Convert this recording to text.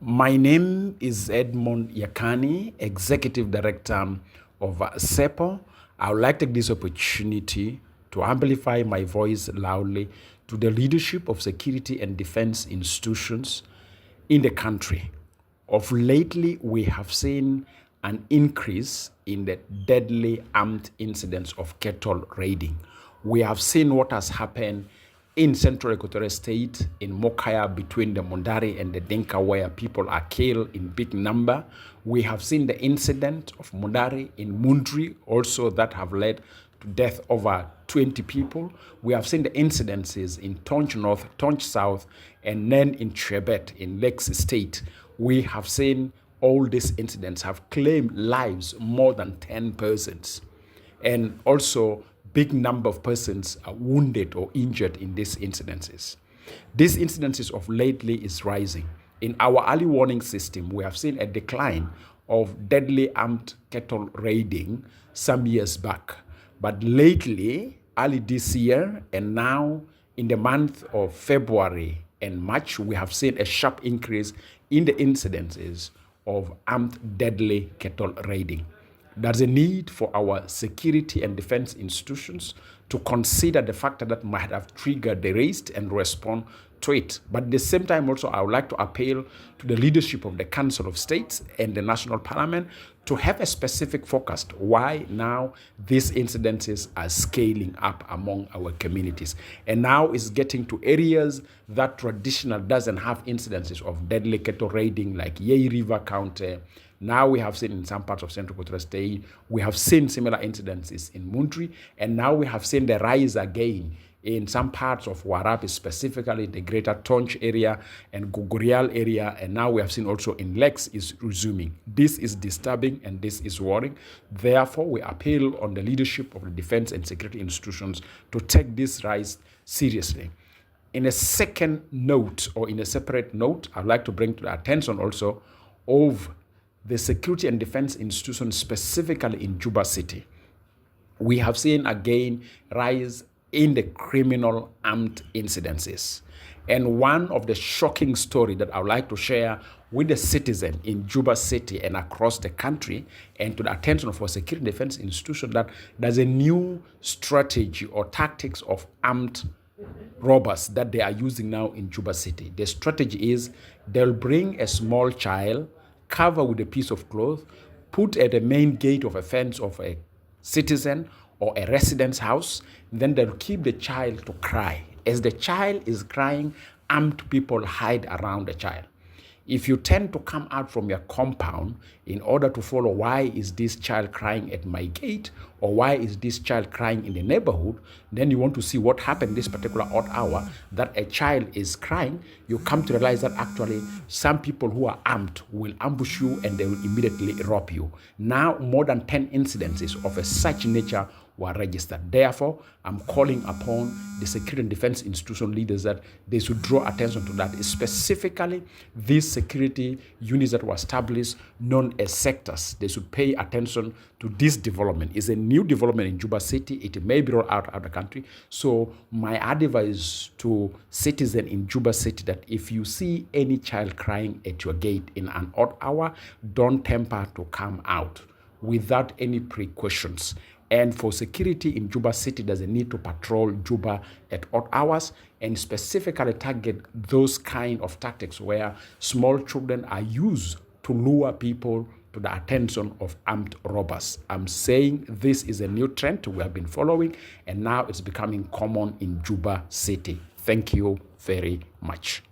My name is Edmond Yakani, Executive Director of CEPO. I would like to take this opportunity to amplify my voice loudly to the leadership of security and defense institutions in the country. Of lately, we have seen an increase in the deadly armed incidents of cattle raiding. We have seen what has happened in central Equatorial State, in Mokaya, between the Mundari and the Dinka, where people are killed in big number. We have seen the incident of Mundari in Mundri, also that have led to death over 20 people. We have seen the incidences in Tonj North, Tonj South, and then in Chebet, in Lakes State. We have seen all these incidents have claimed lives more than 10 persons. And also, big number of persons are wounded or injured in these incidences. These incidences of lately is rising. In our early warning system, we have seen a decline of deadly armed cattle raiding some years back. But lately, early this year, and now in the month of February and March, we have seen a sharp increase in the incidences of armed deadly cattle raiding. There's a need for our security and defense institutions to consider the factor that might have triggered the raid and respond to it. But at the same time also, I would like to appeal to the leadership of the Council of States and the National Parliament to have a specific focus why now these incidences are scaling up among our communities. And now it's getting to areas that traditional doesn't have incidences of deadly cattle raiding, like Yei River County. Now we have seen in some parts of Central Equatorial State, we have seen similar incidences in Mundri, and now we have seen the rise again in some parts of Warapi, specifically the greater Tonj area and Gugurial area, and now we have seen also in Lex is resuming. This is disturbing and this is worrying. Therefore, we appeal on the leadership of the defense and security institutions to take this rise seriously. In a second note, or in a separate note, I'd like to bring to the attention also of the security and defense institutions, specifically in Juba City. We have seen again rise in the criminal armed incidences. And one of the shocking stories that I would like to share with the citizen in Juba City and across the country, and to the attention of our security and defense institution, that there's a new strategy or tactics of armed robbers that they are using now in Juba City. The strategy is they'll bring a small child, cover with a piece of cloth, put at the main gate of a fence of a citizen or a resident's house, then they'll keep the child to cry. As the child is crying, armed people hide around the child. If you tend to come out from your compound in order to follow why is this child crying at my gate, or why is this child crying in the neighborhood, then you want to see what happened this particular odd hour that a child is crying, you come to realize that actually some people who are armed will ambush you and they will immediately rob you. Now, more than 10 incidences of a such nature were registered. Therefore, I'm calling upon the security and defense institution leaders that they should draw attention to that, specifically these security units that were established, known as sectors. They should pay attention to this development. It's a new development in Juba City. It may be rolled out of the country. So my advice to citizens in Juba City that if you see any child crying at your gate in an odd hour, don't temper to come out without any precautions. And for security in Juba City, there's a need to patrol Juba at odd hours and specifically target those kind of tactics where small children are used to lure people to the attention of armed robbers. I'm saying this is a new trend we have been following, and now it's becoming common in Juba City. Thank you very much.